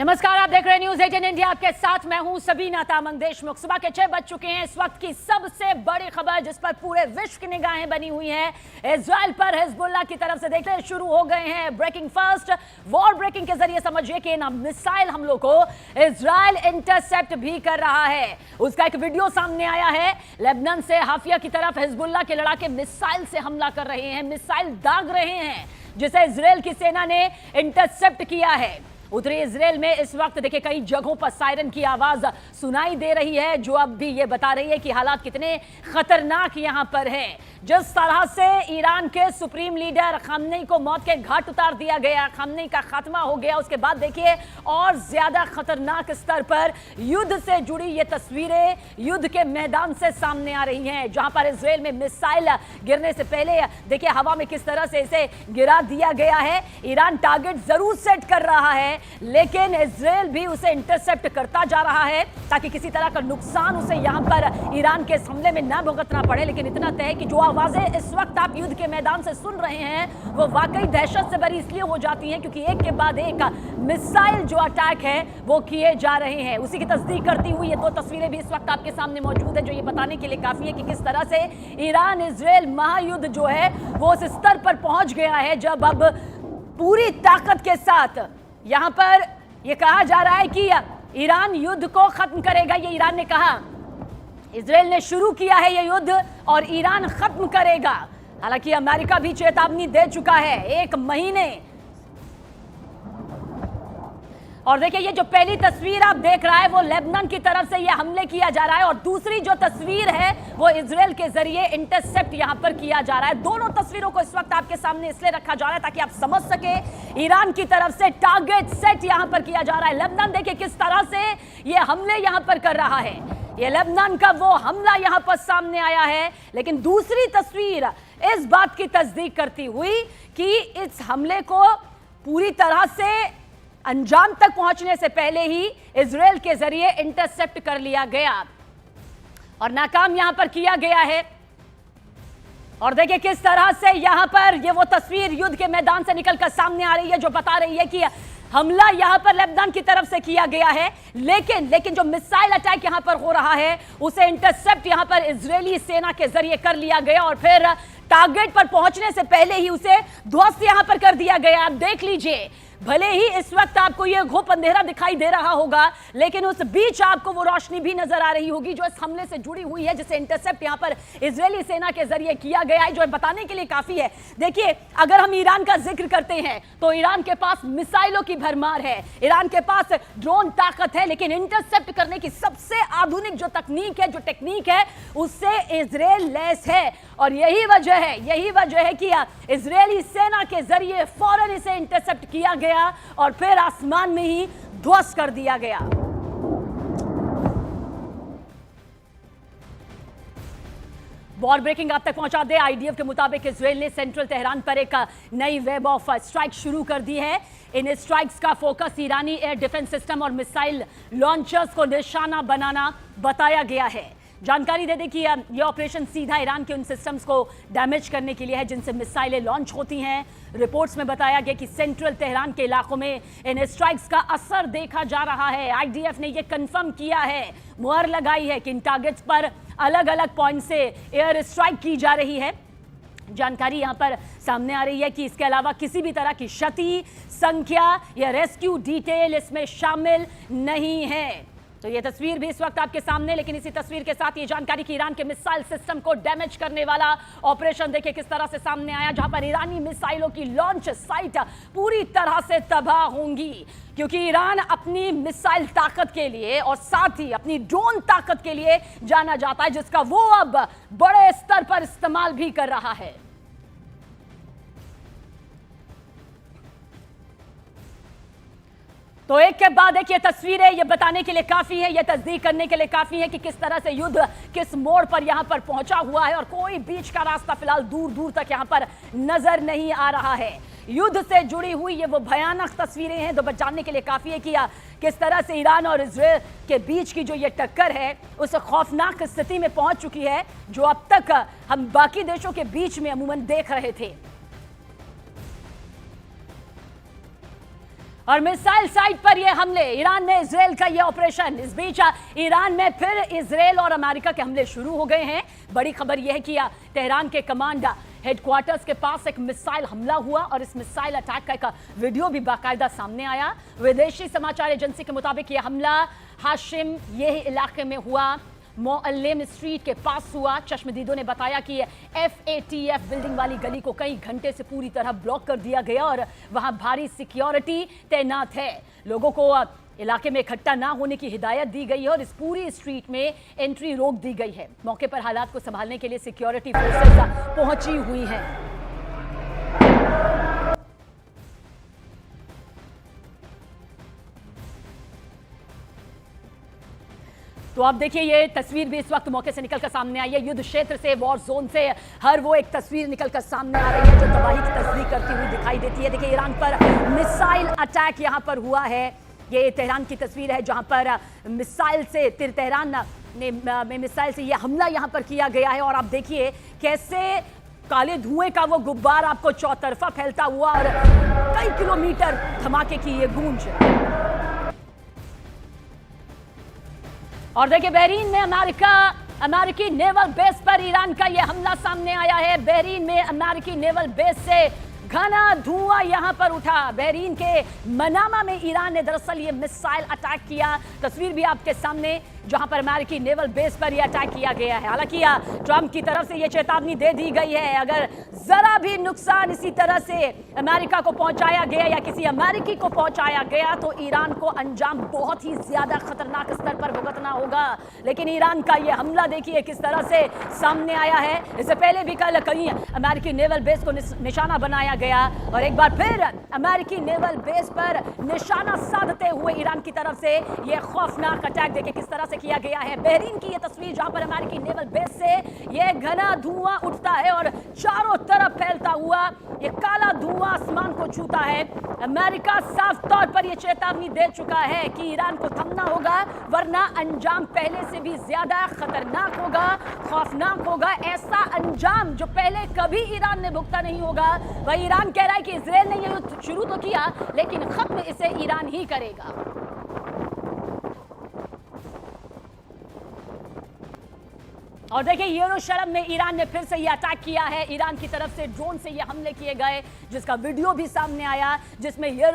नमस्कार, आप देख रहे हैं न्यूज 18 इंडिया। आपके साथ मैं हूं सबीना तामंग देशमुख। सुबह के 6 बज चुके हैं। इस वक्त की सबसे बड़ी खबर जिस पर पूरे विश्व की निगाहें बनी हुई हैं, इजराइल पर हिजबुल्लाह की तरफ से देखते शुरू हो गए हैं ब्रेकिंग फर्स्ट वॉर ब्रेकिंग के जरिए समझिए कि इन मिसाइल हमलों को इजराइल इंटरसेप्ट भी कर रहा है। उसका एक वीडियो सामने आया है। लेबनान से हाफिया की तरफ हिजबुल्लाह के लड़ाके मिसाइल से हमला कर रहे हैं, मिसाइल दाग रहे हैं, जिसे इजराइल की सेना ने इंटरसेप्ट किया है। उत्तरी इजराइल में इस वक्त देखिए कई जगहों पर सायरन की आवाज सुनाई दे रही है, जो अब भी ये बता रही है कि हालात कितने खतरनाक यहां पर हैं। जिस तरह से ईरान के सुप्रीम लीडर खामनेई को मौत के घाट उतार दिया गया, खामनेई का खात्मा हो गया, उसके बाद देखिए और ज्यादा खतरनाक स्तर पर युद्ध से जुड़ी ये तस्वीरें युद्ध के मैदान से सामने आ रही हैं, जहां पर इजराइल में मिसाइल गिरने से पहले देखिए हवा में किस तरह से इसे गिरा दिया गया है। ईरान टारगेट जरूर सेट कर रहा है, लेकिन इजराइल भी उसे इंटरसेप्ट करता जा रहा है ताकि किसी तरह का नुकसान उसे यहां पर ईरान के हमले में ना भुगतना पड़े। लेकिन इतना तय है कि जो आवाजें इस वक्त आप युद्ध के मैदान से सुन रहे हैं वो वाकई दहशत से भरी इसलिए हो जाती हैं क्योंकि एक के बाद एक मिसाइल जो अटैक है वो किए जा रहे हैं। उसी की तस्दीक करती हुई ये दो तस्वीरें भी इस वक्त आपके सामने मौजूद है, जो ये बताने के लिए काफी है कि किस तरह से ईरान इजराइल महायुद्ध जो है वो उस स्तर पर पहुंच गया है जब अब पूरी ताकत के साथ यहां पर यह कहा जा रहा है कि ईरान युद्ध को खत्म करेगा। ये ईरान ने कहा, इजराइल ने शुरू किया है ये युद्ध और ईरान खत्म करेगा। हालांकि अमेरिका भी चेतावनी दे चुका है 1 महीने। और देखिए ये जो पहली तस्वीर आप देख रहा है वो लेबनान की तरफ से ये हमले किया जा रहा है, और दूसरी जो तस्वीर है वो इजराइल के जरिए इंटरसेप्ट यहां पर किया जा रहा है। दोनों तस्वीरों को इस वक्त आपके सामने इसलिए रखा जा रहा है ताकि आप समझ सके ईरान की तरफ से टारगेट सेट यहां पर किया जा रहा है। लेबनान देखिए किस तरह से ये हमले यहां पर कर रहा है। ये लेबनान का वो हमला यहां पर सामने आया है, लेकिन दूसरी तस्वीर इस बात की तस्दीक करती हुई कि इस हमले को पूरी तरह से अंजाम तक पहुंचने से पहले ही इजराइल के जरिए इंटरसेप्ट कर लिया गया और नाकाम यहां पर किया गया है। और देखिए किस तरह से यहां पर ये वो तस्वीर युद्ध के मैदान से निकलकर सामने आ रही है जो बता रही है कि हमला यहां पर लेबनान की तरफ से किया गया है, लेकिन जो मिसाइल अटैक यहां पर हो रहा है उसे इंटरसेप्ट यहां पर इजरायली सेना के जरिए कर लिया गया और फिर टारगेट पर पहुंचने से पहले ही उसे ध्वस्त यहां पर कर दिया गया। आप देख लीजिए, भले ही इस वक्त आपको यह घुप अंधेरा दिखाई दे रहा होगा, लेकिन उस बीच आपको वो रोशनी भी नजर आ रही होगी जो इस हमले से जुड़ी हुई है, जिसे इंटरसेप्ट यहां पर इजरायली सेना के जरिए किया गया है, जो बताने के लिए काफी है। देखिए, अगर हम ईरान का जिक्र करते हैं तो ईरान के पास मिसाइलों की भरमार है, ईरान के पास ड्रोन ताकत है, लेकिन इंटरसेप्ट करने की सबसे आधुनिक जो तकनीक है, जो टेक्निक है, उससे इजराइल लैस है। और यही वजह है कि इजरायली सेना के जरिए फौरन इसे इंटरसेप्ट किया गया और फिर आसमान में ही ध्वस्त कर दिया गया। वॉर ब्रेकिंग आप तक पहुंचा दे। आईडीएफ के मुताबिक इजराइल ने सेंट्रल तेहरान पर एक नई वेब ऑफ स्ट्राइक शुरू कर दी है। इन स्ट्राइक्स का फोकस ईरानी एयर डिफेंस सिस्टम और मिसाइल लॉन्चर्स को निशाना बनाना बताया गया है। जानकारी दे दें कि यह ऑपरेशन सीधा ईरान के उन सिस्टम्स को डैमेज करने के लिए है जिनसे मिसाइलें लॉन्च होती हैं। रिपोर्ट्स में बताया गया कि सेंट्रल तेहरान के इलाकों में इन स्ट्राइक्स का असर देखा जा रहा है। आईडीएफ ने यह कंफर्म किया है, मुहर लगाई है कि इन टारगेट्स पर अलग अलग पॉइंट से एयर स्ट्राइक की जा रही है। जानकारी यहां पर सामने आ रही है कि इसके अलावा किसी भी तरह की क्षति, संख्या या रेस्क्यू डिटेल इसमें शामिल नहीं है। तो ये तस्वीर भी इस वक्त आपके सामने, लेकिन इसी तस्वीर के साथ ये जानकारी कि ईरान के मिसाइल सिस्टम को डैमेज करने वाला ऑपरेशन देखिए किस तरह से सामने आया, जहां पर ईरानी मिसाइलों की लॉन्च साइट पूरी तरह से तबाह होंगी, क्योंकि ईरान अपनी मिसाइल ताकत के लिए और साथ ही अपनी ड्रोन ताकत के लिए जाना जाता है, जिसका वो अब बड़े स्तर पर इस्तेमाल भी कर रहा है। तो एक के बाद एक ये तस्वीरें ये बताने के लिए काफी है, ये तस्दीक करने के लिए काफी है कि किस तरह से युद्ध किस मोड़ पर यहां पर पहुंचा हुआ है और कोई बीच का रास्ता फिलहाल दूर दूर तक यहां पर नजर नहीं आ रहा है। युद्ध से जुड़ी हुई ये वो भयानक तस्वीरें हैं जो जानने के लिए काफी है कि किस तरह से ईरान और इजराइल के बीच की जो ये टक्कर है उस खौफनाक स्थिति में पहुंच चुकी है जो अब तक हम बाकी देशों के बीच में अमूमन देख रहे थे। और मिसाइल साइट पर ये हमले, ईरान में इजराइल का ये ऑपरेशन। इस बीच ईरान में फिर इजराइल और अमेरिका के हमले शुरू हो गए हैं। बड़ी खबर यह है कि तेहरान के कमांड हेडक्वार्टर्स के पास एक मिसाइल हमला हुआ और इस मिसाइल अटैक का एक वीडियो भी बाकायदा सामने आया। विदेशी समाचार एजेंसी के मुताबिक यह हमला हाशिम ये इलाके में हुआ, मोअल्लेम स्ट्रीट के पास हुआ। चश्मदीदों ने बताया कि FATF बिल्डिंग वाली गली को कई घंटे से पूरी तरह ब्लॉक कर दिया गया और वहां भारी सिक्योरिटी तैनात है। लोगों को इलाके में इकट्ठा ना होने की हिदायत दी गई है और इस पूरी स्ट्रीट में एंट्री रोक दी गई है। मौके पर हालात को संभालने के लिए सिक्योरिटी फोर्सेस पहुंची हुई हैं। तो आप देखिए ये तस्वीर भी इस वक्त मौके से निकलकर सामने आई है। युद्ध क्षेत्र से, वॉर जोन से हर वो एक तस्वीर निकलकर सामने आ रही है जो तबाही की तस्दीक करती हुई दिखाई देती है। देखिए ईरान पर मिसाइल अटैक यहां पर हुआ है। ये तेहरान की तस्वीर है जहां पर मिसाइल से तेहरान ने मिसाइल से यह हमला यहां पर किया गया है। और आप देखिए कैसे काले धुएं का वो गुब्बार आपको चौतरफा फैलता हुआ और कई किलोमीटर धमाके की ये गूंज। और देखिए बहरीन में अमेरिकी नेवल बेस पर ईरान का यह हमला सामने आया है। बहरीन में अमेरिकी नेवल बेस से घना धुआं यहां पर उठा। बहरीन के मनामा में ईरान ने दरअसल ये मिसाइल अटैक किया। तस्वीर भी आपके सामने जहां पर अमेरिकी नेवल बेस पर यह अटैक किया गया है। हालांकि ट्रंप की तरफ से यह चेतावनी दे दी गई है, अगर जरा भी नुकसान इसी तरह से अमेरिका को पहुंचाया गया या किसी अमेरिकी को पहुंचाया गया तो ईरान को अंजाम बहुत ही ज्यादा खतरनाक स्तर पर भुगतना होगा। लेकिन ईरान का यह हमला देखिए किस तरह से सामने आया है। इससे पहले भी कल कहीं अमेरिकी नेवल बेस को निशाना बनाया गया और एक बार फिर अमेरिकी नेवल बेस पर निशाना साधते हुए ईरान की तरफ से यह खौफनाक अटैक देखिए किस तरह से किया गया है। बहरीन की यह तस्वीर जहां पर अमेरिकी नेवल बेस से यह घना धुआं उठता है और चारों तरफ फैलता हुआ यह काला धुआं आसमान को छूता है। अमेरिका साफ तौर पर यह चेतावनी दे चुका है कि ईरान को थमना होगा वरना अंजाम पहले से भी ज्यादा खतरनाक होगा, खौफनाक होगा। ऐसा अंजाम जो पहले कभी ईरान ने भुगता नहीं होगा। वह ईरान कह रहा है कि इजराइल ने यह युद्ध शुरू तो किया लेकिन खत्म इसे ईरान ही करेगा। और देखिए यरूशलेम में ईरान ने फिर से ये अटैक किया है। ईरान की तरफ से ड्रोन से ये हमले किए गए जिसका वीडियो भी सामने आया जिसमें